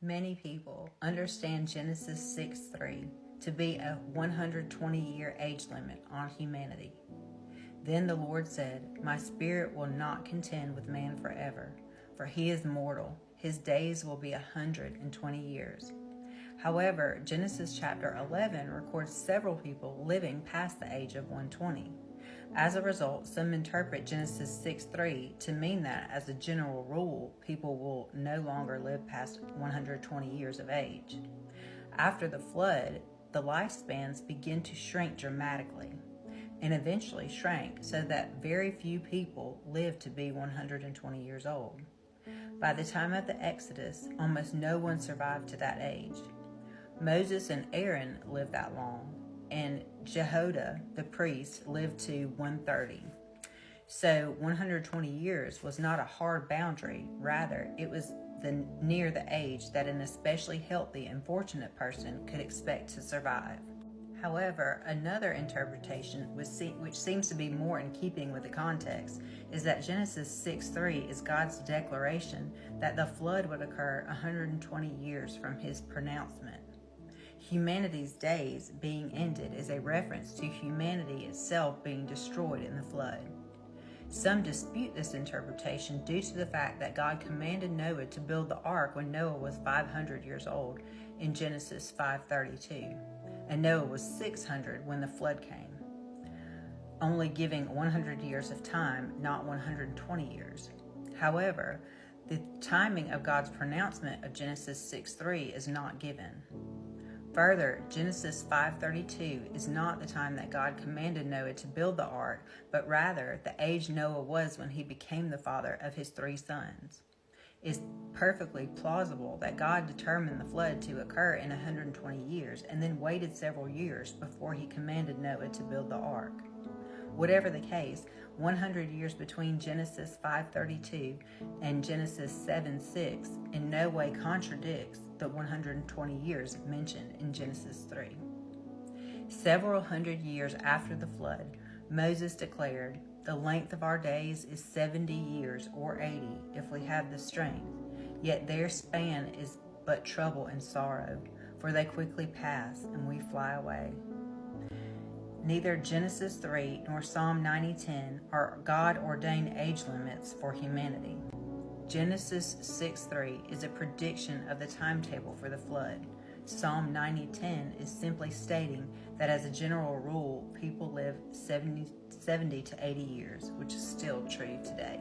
Many people understand Genesis 6:3 to be a 120-year age limit on humanity. Then the Lord said, "My spirit will not contend with man forever, for he is mortal. His days will be 120 years." However, Genesis chapter 11 records several people living past the age of 120. As a result, some interpret Genesis 6:3 to mean that, as a general rule, people will no longer live past 120 years of age. After the flood, the lifespans begin to shrink dramatically, and eventually shrank so that very few people lived to be 120 years old. By the time of the Exodus, almost no one survived to that age. Moses and Aaron lived that long, and Jehoiada, the priest, lived to 130. So 120 years was not a hard boundary. Rather, it was near the age that an especially healthy and fortunate person could expect to survive. However, another interpretation, which seems to be more in keeping with the context, is that Genesis 6:3 is God's declaration that the flood would occur 120 years from his pronouncement. Humanity's days being ended is a reference to humanity itself being destroyed in the flood. Some dispute this interpretation due to the fact that God commanded Noah to build the ark when Noah was 500 years old in Genesis 5:32, and Noah was 600 when the flood came, only giving 100 years of time, not 120 years. However, the timing of God's pronouncement of Genesis 6:3 is not given. Further, Genesis 5:32 is not the time that God commanded Noah to build the ark, but rather the age Noah was when he became the father of his 3 sons. It's perfectly plausible that God determined the flood to occur in 120 years and then waited several years before he commanded Noah to build the ark. Whatever the case, 100 years between Genesis 5:32 and Genesis 7:6 in no way contradicts the 120 years mentioned in Genesis 3. Several hundred years after the flood, Moses declared, "The length of our days is 70 years or 80 if we have the strength, yet their span is but trouble and sorrow, for they quickly pass and we fly away." Neither Genesis 3 nor Psalm 90:10 are God-ordained age limits for humanity. Genesis 6:3 is a prediction of the timetable for the flood. Psalm 90:10 is simply stating that, as a general rule, people live 70 to 80 years, which is still true today.